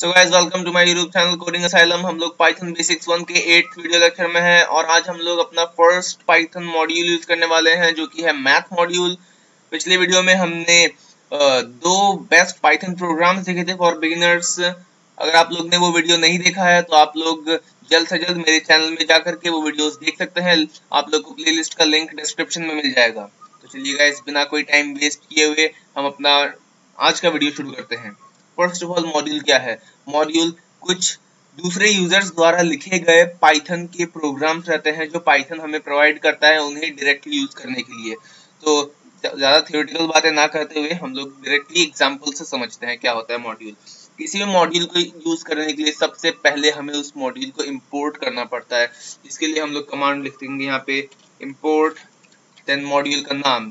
So guys welcome to my YouTube channel Coding Asylum. हम लोग Python basics 1 के 8th video lecture में हैं और आज हम लोग अपना फर्स्ट पाइथन मॉड्यूल यूज करने वाले हैं जो कि है मैथ मॉड्यूल। पिछले वीडियो में हमने दो बेस्ट पाइथन प्रोग्राम्स देखे थे फॉर बिगिनर्स। अगर आप लोग ने वो वीडियो नहीं देखा है तो आप लोग जल्द से जल्द मेरे चैनल में जाकर के वो वीडियोस देख सकते हैं। आप लोग को प्लेलिस्ट का लिंक डिस्क्रिप्शन में मिल जाएगा। तो चलिए गाइस बिना कोई टाइम वेस्ट किए हुए हम अपना आज का वीडियो शुरू करते हैं। फर्स्ट ऑफ ऑल मॉड्यूल क्या है? मॉड्यूल कुछ दूसरे यूजर्स द्वारा लिखे गए पाइथन के प्रोग्राम्स रहते हैं जो पाइथन हमें प्रोवाइड करता है उन्हें डायरेक्टली यूज करने के लिए। तो ज्यादा थ्योरेटिकल बातें ना करते हुए हम लोग डायरेक्टली एग्जांपल से समझते हैं क्या होता है मॉड्यूल। किसी भी मॉड्यूल को यूज करने के लिए सबसे पहले हमें उस मॉड्यूल को इंपोर्ट करना पड़ता है। इसके लिए हम लोग कमांड लिख देंगे यहाँ पे इंपोर्ट, देन मॉड्यूल का नाम।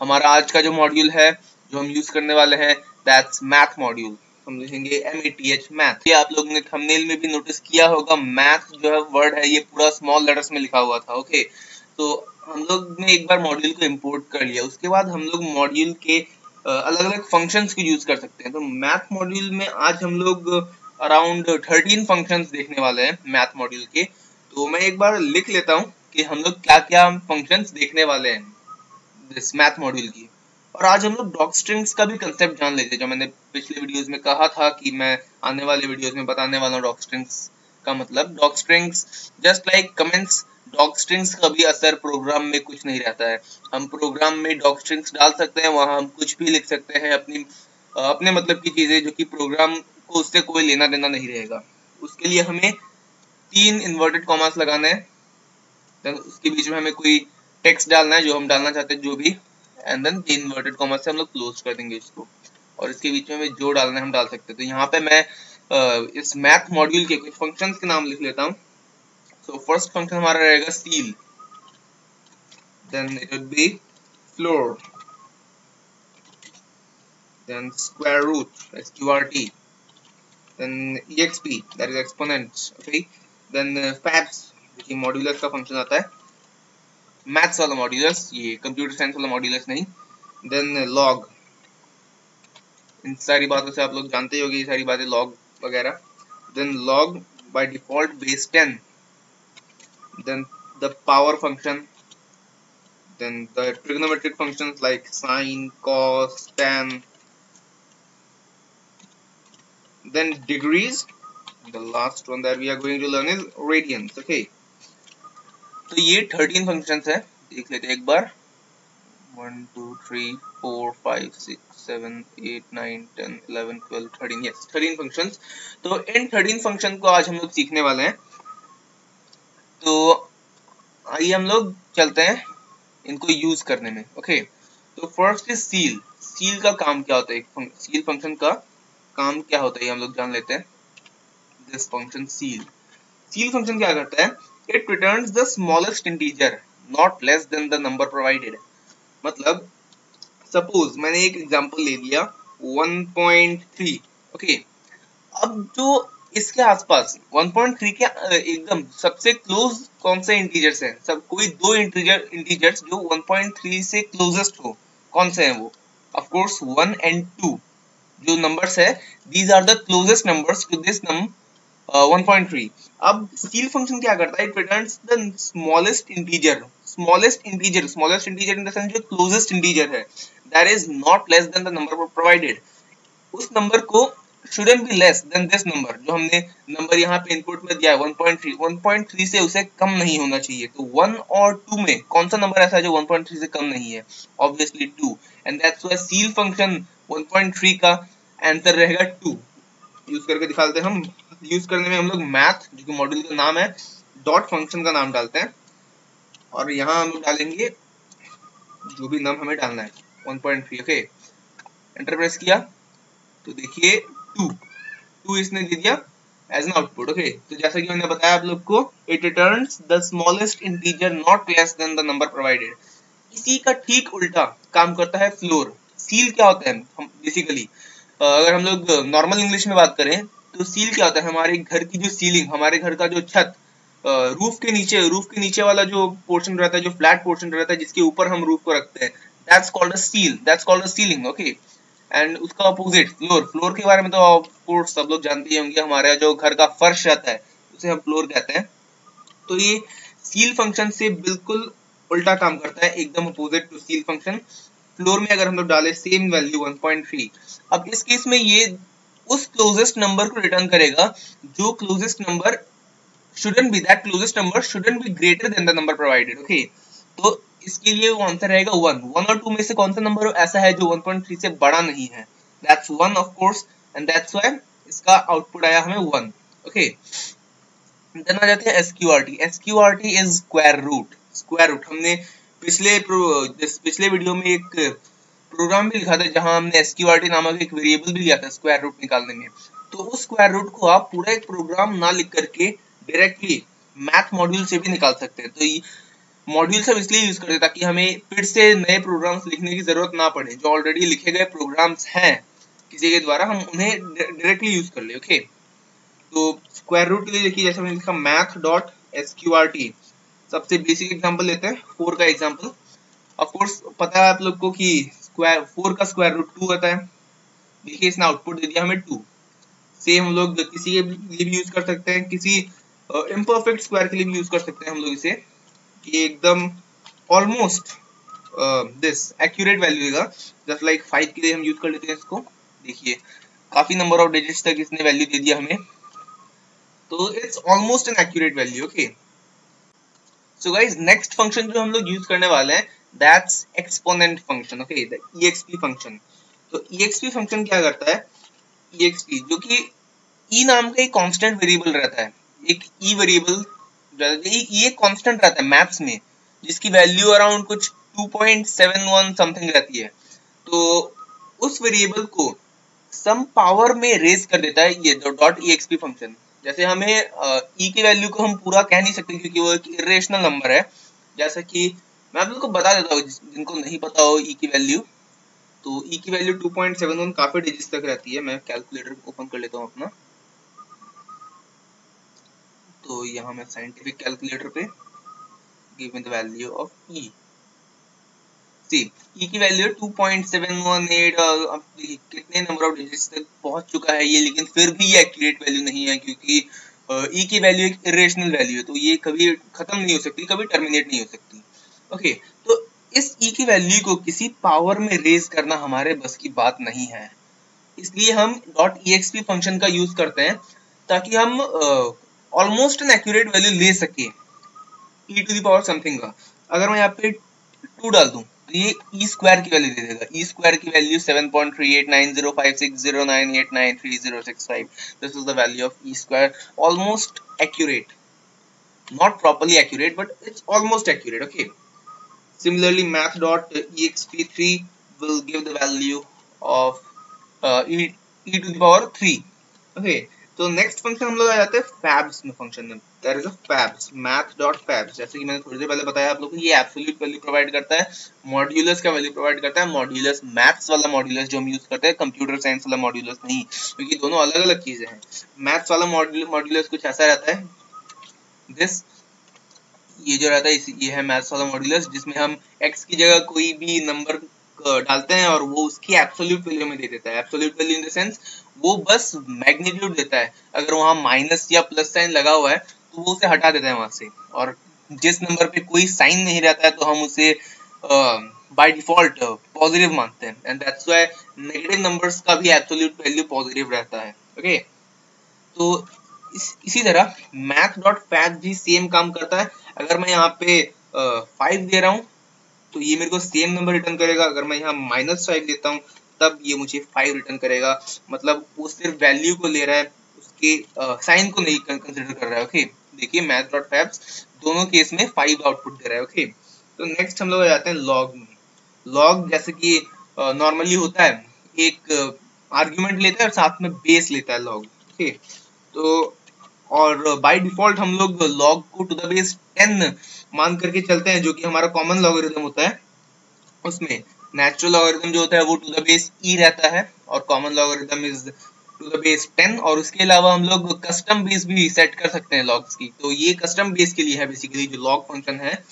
हमारा आज का जो मॉड्यूल है जो हम यूज करने वाले हैं दैट्स मैथ मॉड्यूल। हम लिखेंगे MATH मैथ। ये आप लोगों ने थंबनेल में भी नोटिस किया होगा, मैथ जो है वर्ड है ये पूरा स्मॉल लेटर्स में लिखा हुआ था। ओके, तो हम लोग ने एक बार मॉड्यूल को इंपोर्ट कर लिया, उसके बाद हम लोग मॉड्यूल के अलग अलग फंक्शंस को यूज कर सकते हैं। तो मैथ मॉड्यूल में आज हम लोग अराउंड 13 फंक्शंस देखने वाले हैं मैथ मॉड्यूल के। तो मैं एक बार लिख लेता हूँ कि हम लोग क्या क्या फंक्शंस देखने वाले हैं दिस मैथ मॉड्यूल की। और आज हम लोग डॉक स्ट्रिंग्स का भी कंसेप्ट जान लेते हैं, जो मैंने पिछले वीडियोस में कहा था कि मैं आने वाले वीडियोस में बताने वाला हूँ डॉक स्ट्रिंग्स का मतलब। Doc strings just like comments, doc strings का भी असर प्रोग्राम में कुछ नहीं रहता है। हम प्रोग्राम में डॉक स्ट्रिंग्स डाल सकते हैं, वहां हम कुछ भी लिख सकते हैं, अपने मतलब की चीजें जो कि प्रोग्राम को उससे कोई लेना देना नहीं रहेगा। उसके लिए हमें 3 इन्वर्टेड कॉमास लगाना है, देन उसके बीच में हमें कोई टेक्स्ट डालना है जो हम डालना चाहते हैं जो भी, एंड देन 3 इन्वर्टेड कॉमा से हम लोग क्लोज कर देंगे इसको, और इसके बीच में हमें जो डालना है हम डाल सकते हैं। तो यहाँ पे मैं इस मैथ मॉड्यूल के कुछ फंक्शंस के नाम लिख लेता हूँ। सो फर्स्ट फंक्शन हमारा रहेगा ceil, then it would be floor, then square root SQRT, then EXP that is exponent, okay, then fabs जो कि मॉड्यूलस का फंक्शन आता है, मैथ्स वाला मॉड्यूलस, ये कंप्यूटर साइंस वाला मॉड्यूलस नहीं, देन लॉग। इन सारी बातों से आप लोग जानते ही होंगे ये सारी बातें, लॉग वगैरह। Then log by default base 10, then the power function, then the trigonometric functions like sine, cos, tan, then degrees, the last one that we are going to learn is radians। okay, तो ये 13 functions है, देख लेते हैं एक बार। 1 2 3 4 5 6 7 8 9 10 11 12 13, yes 13 functions. तो इन 13 function को आज हम लोग सीखने वाले हैं। तो आइए हम लोग चलते हैं इनको यूज करने में। ओके, तो फर्स्ट इज सील। सील का काम क्या होता है? सील फंक्शन का काम क्या होता है हम लोग जान लेते हैं। This function seal, seal function क्या करता है? It returns the smallest integer not less than the number provided. मतलब सपोज मैंने एक एग्जांपल ले लिया 1.3। ओके, अब जो इसके आसपास 1.3 के एकदम सबसे क्लोज कौन से इंटीजर्स हैं? सब कोई दो इंटीजर्स जो 1.3 से क्लोजेस्ट हो, कौन से हैं वो? ऑफ कोर्स 1 and 2 जो नंबर्स है, these are the closest numbers to this 1.3। अब सील फंक्शन क्या करता है? It returns the smallest integer in the sense जो क्लोजेस्ट इंटीजर है, that is not less than the number provided. उस number को shouldn't be less than this number, जो हमने नंबर यहाँ पे इनपुट में दिया है 1.3 से उसे कम नहीं होना चाहिए। तो 1 और 2 में कौन सा नंबर ऐसा है जो 1.3 से कम नहीं है? Obviously 2, and that's why seal function 1.3 का आंसर रहेगा 2। यूज करके दिखाते हैं हम। यूज करने में हम लोग मैथ जो कि मॉड्यूल का नाम है, डॉट फंक्शन का नाम डालते हैं, और यहाँ हम डालेंगे जो भी नाम हमें डालना है 1.3। ओके, एंटर प्रेस किया तो देखिए 2 इसने दे दिया एज एन आउटपुट। ओके, तो जैसा कि मैंने बताया आप लोग को, it returns the smallest integer not less than the number provided. इसी का ठीक उल्टा काम करता है फ्लोर। सील क्या होता है? हम बेसिकली अगर हम लोग नॉर्मल इंग्लिश में बात करें तो सील क्या होता है? हमारे घर की जो सीलिंग, हमारे घर का जो छत, रूफ के नीचे वाला जो पोर्शन रहता है, जो फ्लैट पोर्शन रहता है जिसके ऊपर हम रूफ को रखते हैं, that's called a seal, that's called a ceiling. Okay, and उसका अपोजिट फ्लोर। फ्लोर के बारे में तो ऑफ कोर्स सब लोग जानते ही होंगे, हमारा जो घर का फर्श रहता है उसे हम फ्लोर कहते हैं। तो ये सील फंक्शन से बिल्कुल उल्टा काम करता है, एकदम opposite to ceil function. Floor में अगर हम लोग डालें सेम वैल्यू 1.3, अब इस केस में ये उस क्लोजेस्ट नंबर को रिटर्न करेगा जो closest number shouldn't be, that closest number shouldn't be greater than the number provided. Okay, तो इसके लिए वो आंसर रहेगा 1। 1 और 2 में से कौन सा नंबर ऐसा है जो 1.3 से बड़ा नहीं है? That's 1 of course, and that's why इसका आउटपुट आया हमें 1। Okay, देन आ जाते हैं SQRT। SQRT is square root। Square root हमने पिछले वीडियो में एक प्रोग्राम भी लिखा था जहां हमने SQRT नामक एक वेरिएबल भी लिया था स्क्वायर रूट निकालने में। तो उस स्क्वायर रूट को आप पूरा एक प्रोग्राम ना लिख करके डायरेक्टली मैथ मॉड्यूल से भी निकाल सकते हैं। तो ये मॉड्यूल सब इसलिए यूज करते हैं ताकि हमें फिर से नए प्रोग्राम्स लिखने की जरूरत ना पड़े, जो ऑलरेडी लिखे गए प्रोग्राम्स हैं किसी के द्वारा हम उन्हें डायरेक्टली यूज कर ले। ओके, तो स्क्वायर रूट के लिए देखिए जैसे मैंने लिखा मैथ डॉट SQRT। सबसे बेसिक एग्जांपल लेते हैं 4 का एग्जांपल। ऑफ कोर्स पता है आप लोग को कि 4 का स्क्वायर रूट 2 होता है। देखिए इसने आउटपुट दे दिया हमें 2। सेम हम लोग किसी के लिए भी यूज कर सकते हैं, किसी इम्परफेक्ट स्क्वायर के लिए भी यूज कर सकते हैं हम लोग इसे, कि एकदम ऑलमोस्ट दिस एक्यूरेट वैल्यू देगा। जस्ट लाइक 5 के लिए हम यूज कर लेते हैं इसको। देखिए काफी नंबर ऑफ डिजिट्स तक इसने वैल्यू दे दिया हमें, तो it's almost an accurate value. Okay, so guys next function जो हम लोग यूज करने वाले हैं that's exponent function. Okay, the EXP function. तो EXP फंक्शन क्या करता है? EXP जो कि E नाम का एक कांस्टेंट वेरिएबल रहता है, एक E वेरिएबल ये कांस्टेंट रहता है मैथ्स में, जिसकी वैल्यू अराउंड कुछ 2.71 समथिंग रहती है। तो उस वेरिएबल को सम पावर में रेज कर देता है ये डॉट EXP फंक्शन। जैसे हमें E की वैल्यू को हम पूरा कह नहीं सकते क्योंकि वो एक इरेशनल नंबर है। जैसा कि मैं आप लोगों को बता देता हूँ जिनको नहीं पता हो E की वैल्यू, तो E की वैल्यू 2.71 काफी डिजिट्स तक रहती है। मैं कैलकुलेटर ओपन कर लेता हूँ अपना, तो यहाँ मैं साइंटिफिक कैलकुलेटर पे give me the value of E। See E की वैल्यू 2.718। कितने नंबर ऑफ डिजिट्स तक पहुंच चुका है ये, लेकिन फिर भी ये एक्यूरेट वैल्यू नहीं है क्योंकि E की वैल्यू एक इरेशनल वैल्यू है, तो ये कभी खत्म नहीं हो सकती, कभी टर्मिनेट नहीं हो सकती। ओके, तो इस E की वैल्यू को किसी पावर में रेज करना हमारे बस की बात नहीं है, इसलिए हम डॉट EXP फंक्शन का यूज करते हैं ताकि हम ऑलमोस्ट एन एक्यूरेट वैल्यू ले सके E to the power something का। अगर मैं यहाँ पे 2 डाल दूं तो ये E स्क्वायर की वैल्यू दे देगा। E स्क्वायर की value 7.38905609883065। This is the value of E square, almost accurate, not properly accurate but it's almost accurate. Okay, similarly math.exp3 will give the value of e to the power 3. Okay, तो next function हम लोग आ जाते हैं fabs में function में। There is a fabs, math.fabs। जैसे कि मैंने थोड़ी देर पहले बताया आप लोगों को, ये एब्सोल्यूट वैल्यू प्रोवाइड करता है, मॉड्यूलस का वैल्यू प्रोवाइड करता है। मॉड्यूलस मैथ्स वाला मॉड्यूलस जो हम यूज करते हैं, कंप्यूटर साइंस वाला मॉड्यूलस नहीं, क्योंकि दोनों अलग अलग चीजें हैं। मैथ्स वाला मॉड्यूलस कुछ ऐसा रहता है, दिस ये जो रहता है ये है मैथ्स वाला मॉड्यूलस, जिसमें हम x की जगह कोई भी नंबर डालते हैं और वो उसकी एब्सोल्यूट वैल्यू में दे देता है। Absolute value in the sense वो बस मैग्नीट्यूड देता है, अगर वहां माइनस या प्लस साइन लगा हुआ है तो वो उसे हटा देता है वहां से, और जिस नंबर पे कोई साइन नहीं रहता है तो हम उसे बाय डिफॉल्ट पॉजिटिव मानते हैं, and that's why negative numbers का भी एब्सोल्यूट वैल्यू पॉजिटिव रहता है। ओके, तो इसी तरह math.fab भी सेम काम करता है। अगर मैं यहाँ पे 5 दे रहा हूँ तो ये मेरे को सेम नंबर रिटर्न करेगा। अगर मैं यहाँ -5 देता हूँ तब ये मुझे 5 रिटर्न करेगा। मतलब वो सिर्फ वैल्यू को ले रहा है, उसके साइन को नहीं कंसिडर कर रहा है। ओके, देखिए math.fab दोनों केस में 5 आउटपुट दे रहा है। ओके, तो नेक्स्ट हम लोग आ जाते हैं लॉग में। लॉग जैसे कि नॉर्मली होता है, एक आर्ग्यूमेंट लेता है और साथ में बेस लेता है लॉग। ओके, तो और बाय डिफॉल्ट हम लोग लॉग को टू द बेस 10 मान करके चलते हैं, जो कि हमारा कॉमन लॉगरिथम होता है। उसमें नेचुरल लॉगरिथम जो होता है वो टू द बेस e रहता है और common logarithm is to the base 10। और उसके अलावा हम लोग कस्टम बेस भी सेट कर सकते हैं लॉग्स की, तो ये कस्टम बेस के लिए है बेसिकली जो लॉग फंक्शन है।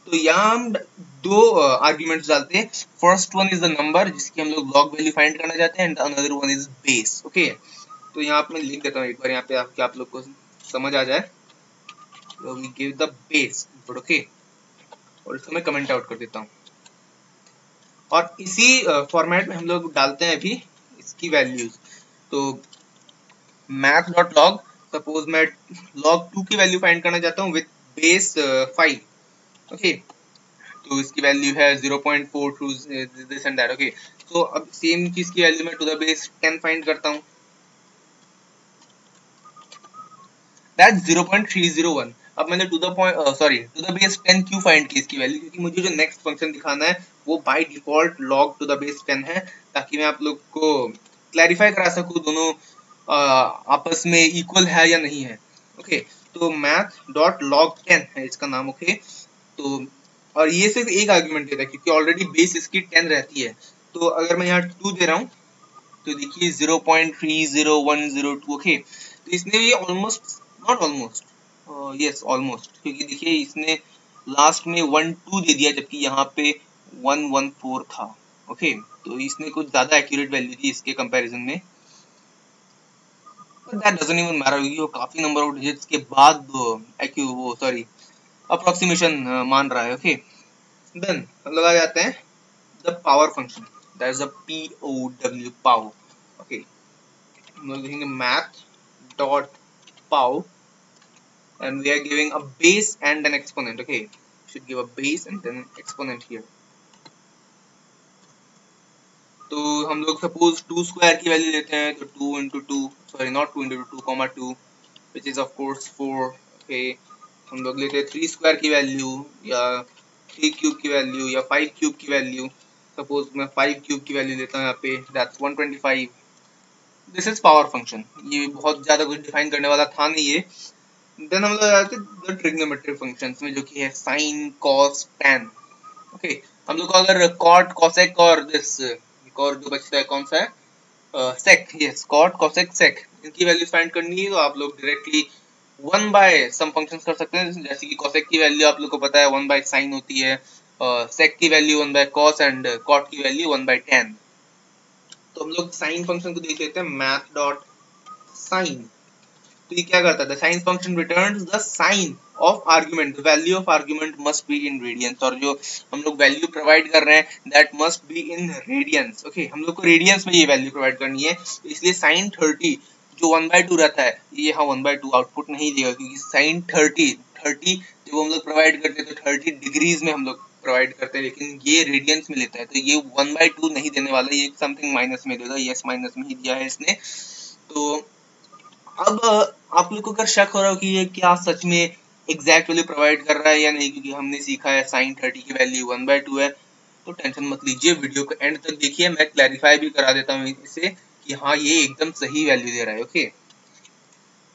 तो यहाँ हम दो आर्ग्यूमेंट्स डालते हैं. First one is the number जिसकी हम लोग लॉग वैल्यू फाइंड करना चाहते हैं, and another one is base. Okay, तो यहाँ पे मैं लिख देता हूँ एक बार यहाँ पे आपके आप लोग को समझ आ जाए. तो we give the base input. Okay, और इसको मैं कमेंट आउट कर देता हूँ. और इसी फॉर्मेट में हम लोग डालते हैं अभी इसकी वैल्यूज. तो math डॉट लॉग, सपोज मैं log 2 की वैल्यू फाइंड करना चाहता हूँ विद बेस 5. ओके, तो इसकी वैल्यू है 0.4 to this and that. Okay, तो अब सेम चीज की वैल्यू मैं टू द बेस 10 फाइंड करता हूँ, दैट 0.301. अब मैंने टू द बेस 10 क्यों फाइंड की इसकी वैल्यू, क्योंकि मुझे जो नेक्स्ट फंक्शन दिखाना है वो by default log to the base 10 है, ताकि मैं आप लोग को क्लैरिफाई करा सकूं दोनों आपस में इक्वल है या नहीं है. ओके, तो math डॉट log 10 है इसका नाम. ओके, तो और ये सिर्फ एक आर्गुमेंट देता है क्योंकि ऑलरेडी बेस इसकी 10 रहती है. तो अगर मैं यहाँ 2 दे रहा हूँ तो देखिए 0.30102. ओके, तो इसने ये almost not almost yes almost, क्योंकि देखिए इसने लास्ट में 1 2 दे दिया जबकि यहाँ पे 114 था. ओके, तो इसने कुछ ज्यादा एक्यूरेट वैल्यू दी इसके कंपैरिजन में. But that doesn't even matter, क्योंकि वो काफी नंबर ऑफ डिजिट्स के बाद अप्रोक्सीमेशन मान रहा है. ओके, देन हम लोग आ जाते हैं the power function, that is a POW pav. Okay, हम लोग लिखेंगे math dot pow and we are giving a base and an exponent. Okay, should give a base and then an exponent here. तो हम लोग suppose 2 square की value लेते हैं, तो 2 into 2 sorry not 2 into 2 comma 2 which is of course 4. Okay, हम लोग लेते हैं 3 स्क्वायर की वैल्यू या 3 क्यूब की वैल्यू या 5 क्यूब की वैल्यू. सपोज मैं 5 क्यूब की वैल्यू लेता हूँ यहाँ पे, that's 125. This is power function. ये बहुत ज्यादा कुछ डिफाइन करने वाला था नहीं ये. देन हम लोग आते हैं ट्रिग्नोमेट्रिक फंक्शंस में, जो कि है साइन, कॉस, टैन. ओके, हम लोग को अगर कॉट, कोसेक और दिस एक और जो बचता है कौन सा है, सेक. यस, कॉट, कोसेक, सेक, इनकी वैल्यूज फाइंड करनी है. तो आप लोग डायरेक्टली 1 बाय सम फंक्शंस कर सकते हैं, जैसे कि कोसेक की वैल्यू आप लोग को पता है 1 बाय साइन होती है, सेक की value 1 by cos and cot की वैल्यू 1 बाय टैन. तो हम लोग साइन फंक्शन को देख लेते हैं, मैथ डॉट साइन. तो ये क्या करता है, the sine function returns the sine of argument, the value of argument must be in radians. और जो हम लोग वैल्यू प्रोवाइड कर रहे हैं that must be in radians. Okay, हम लोग को रेडियंस में ये वैल्यू प्रोवाइड करनी है, इसलिए साइन 30 जो 1/2 रहता है ये यहाँ 1/2 आउटपुट नहीं देगा, क्योंकि साइन 30 जब हम लोग प्रोवाइड करते हैं तो 30 डिग्रीज में हम लोग प्रोवाइड करते हैं, लेकिन ये रेडियंस में लेता है, तो ये 1/2 नहीं देने वाला, ये समथिंग माइनस में देगा. यस, माइनस में ही दिया है इसने. तो अब आप लोग को अगर शक हो रहा हो कि ये क्या सच में एग्जैक्ट वैल्यू प्रोवाइड कर रहा है या नहीं, क्योंकि हमने सीखा है साइन 30 की वैल्यू 1/2 है, तो टेंशन मत लीजिए, वीडियो को एंड तक देखिए, मैं क्लैरिफाई भी करा देता हूँ इसे कि हाँ ये एकदम सही वैल्यू दे रहा है. ओके,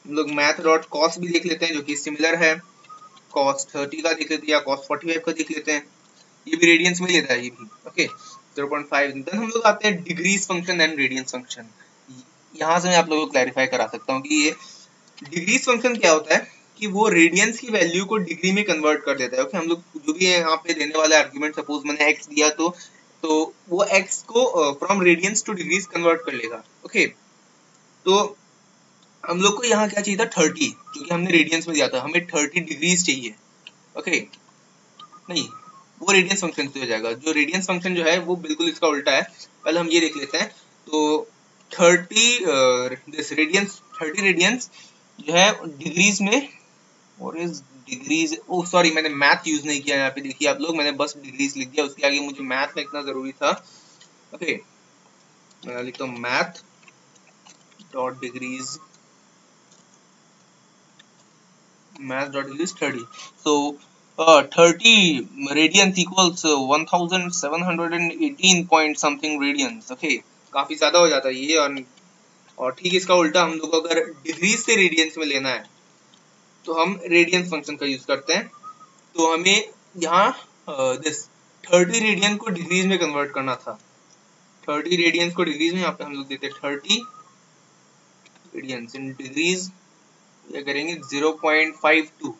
हम लोग मैथ डॉट कॉस भी देख लेते हैं, जो कि सिमिलर है. कॉस 30 का देख लेते हैं या कॉस 45 का देख लेते हैं, ये भी रेडियंस में लेता है ये भी. ओके, 0.5. देन हम लोग आते हैं degrees function and radians function. यहाँ से मैं आप लोगों को क्लैरिफाई करा सकता हूँ कि ये डिग्रीज फंक्शन क्या होता है कि वो रेडियंस की वैल्यू को डिग्री में कन्वर्ट कर देता है. ओके, हम लोग जो भी यहाँ पे देने वाले आर्गुमेंट, सपोज मैंने x दिया तो वो x को from radians to degrees convert कर लेगा. ओके, तो हम लोग को यहाँ क्या चाहिए था 30, क्योंकि हमने रेडियंस में दिया था, हमें 30 डिग्रीज चाहिए. ओके, नहीं, वो रेडियंस फंक्शन से हो जाएगा. जो रेडियंस फंक्शन जो है वो बिल्कुल इसका उल्टा है. पहले हम ये देख लेते हैं. तो 30 रेडियंस जो है डिग्रीज में, और इस डिग्रीज, ओह सॉरी मैंने मैथ यूज नहीं किया यहाँ पे, देखिए आप लोग, मैंने बस डिग्रीज लिख दिया, उसके आगे मुझे मैथ लिखना जरूरी था. ओके, मैं लिखता हूँ math dot degrees 30. So 30 radians equals 1718 point something radians. Okay, काफी ज्यादा हो जाता है ये. और ठीक इसका उल्टा, हम लोग को अगर डिग्रीज से रेडियंस में लेना है तो हम रेडियंस फंक्शन का यूज करते हैं. तो हमें यहाँ दिस 30 रेडियन को डिग्रीज में कन्वर्ट करना था. 30 रेडियंस को डिग्रीज में, यहाँ पे हम लोग देते हैं 30 रेडियंस इन डिग्रीज, ये करेंगे 0.52.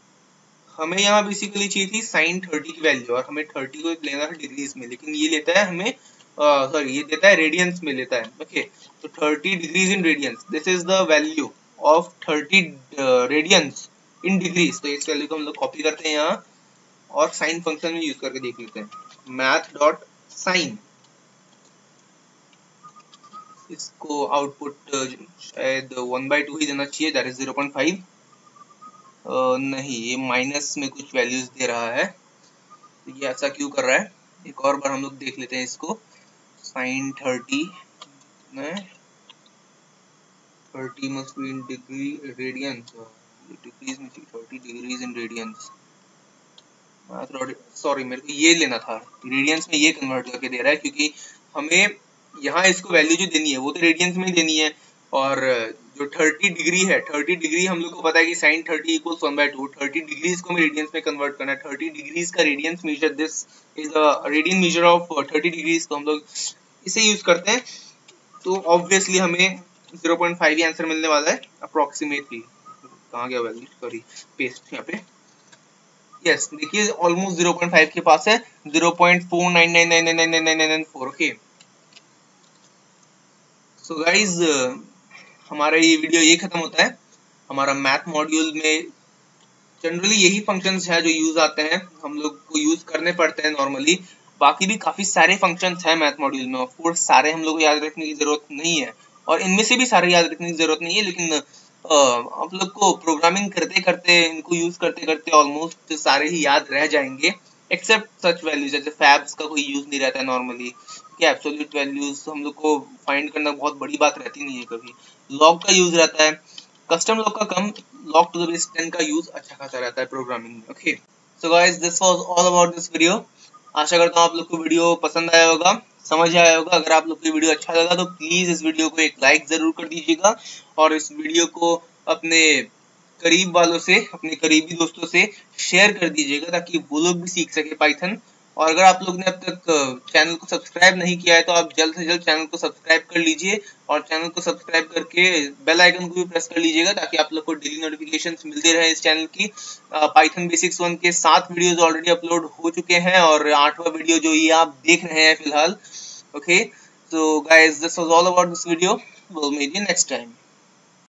हमें यहाँ बेसिकली चाहिए थी sin 30 की वैल्यू, और हमें 30 को लेना था डिग्रीज में, लेकिन ये लेता है हमें सॉरी ये देता है रेडियंस में लेता है। ओके, तो 30 degrees in radians, this is the value of 30 radians in degrees. तो इस वैल्यू को हम लोग कॉपी करते हैं यहाँ और साइन फंक्शन में यूज करके देख लेते हैं। मैथ डॉट साइन, इसको आउटपुट शायद 1/2 ही देना चाहिए, दैट इज 0.5। नहीं, ये माइनस में कुछ वैल्यूज दे रहा है, तो ये ऐसा क्यों कर रहा है? एक और बार हम लोग देख लेते हैं इसको। Sine 30 must be in degree radians, degrees में 30 डिग्रीज इन रेडियंस। सॉरी, मेरे को ये लेना था, रेडियंस में ये कन्वर्ट करके दे रहा है, क्योंकि हमें यहाँ इसको वैल्यू जो देनी है वो तो रेडियंस में ही देनी है, और जो 30 डिग्री है, 30 डिग्री हम लोग को पता है कि साइन 30 इक्वल्स 1/2, 30 डिग्रीज को हमें रेडियंस में कन्वर्ट करना है। 30 डिग्रीज का radians measure, this is the radian measure of 30 degrees, तो हम लोग इसे यूज करते हैं। तो ऑब्वियसली हमें 0.5 ही आंसर मिलने वाला है अप्रोक्सीमेटली। कहाँ गया वैल्यू, सॉरी पेस्ट यहाँ पे, यस देखिए ऑलमोस्ट 0.5 के पास है, 0.4999999994। ओके, सो गाइज हमारा ये वीडियो ये खत्म होता है। हमारा मैथ मॉड्यूल में जनरली यही फंक्शंस हैं जो यूज आते हैं, हम लोग को यूज करने पड़ते हैं नॉर्मली। बाकी भी काफी सारे फंक्शंस हैं मैथ मॉड्यूल में, ऑफ कोर्स सारे हम लोग को याद रखने की जरूरत नहीं है, और इनमें से भी सारे याद रखने की जरूरत नहीं है, लेकिन आप लोग को प्रोग्रामिंग करते करते, इनको यूज करते करते ऑलमोस्ट सारे ही याद रह जाएंगे, एक्सेप्ट सच वैल्यूज जैसे फैब्स का कोई यूज नहीं रहता है नॉर्मली, कि एब्सोल्यूट वैल्यूज हम लोग को फाइंड करना बहुत बड़ी बात रहती नहीं है कभी। लॉग का यूज रहता है, कस्टम लॉग का कम, log to the base 10 का यूज अच्छा खासा रहता है प्रोग्रामिंग में। Okay, so guys this was all about this video. आशा करता हूँ आप लोग को वीडियो पसंद आया होगा, समझ आया होगा। अगर आप लोग को वीडियो अच्छा लगा तो प्लीज इस वीडियो को एक लाइक जरूर कर दीजिएगा, और इस वीडियो को अपने करीब वालों से, अपने करीबी दोस्तों से शेयर कर दीजिएगा, ताकि वो लोग भी सीख सके पाइथन। और अगर आप लोग ने अब तक चैनल को सब्सक्राइब नहीं किया है तो आप जल्द से जल्द चैनल को सब्सक्राइब कर लीजिए, और चैनल को सब्सक्राइब करके बेल आइकन को भी प्रेस कर लीजिएगा, ताकि आप लोग को डेली नोटिफिकेशंस मिलते रहे इस चैनल की। पाइथन बेसिक्स 1 के 7 वीडियोस ऑलरेडी अपलोड हो चुके हैं, और 8वां वीडियो जो ये आप देख रहे हैं फिलहाल। Okay, so guys this was all about this video, will meet you next time.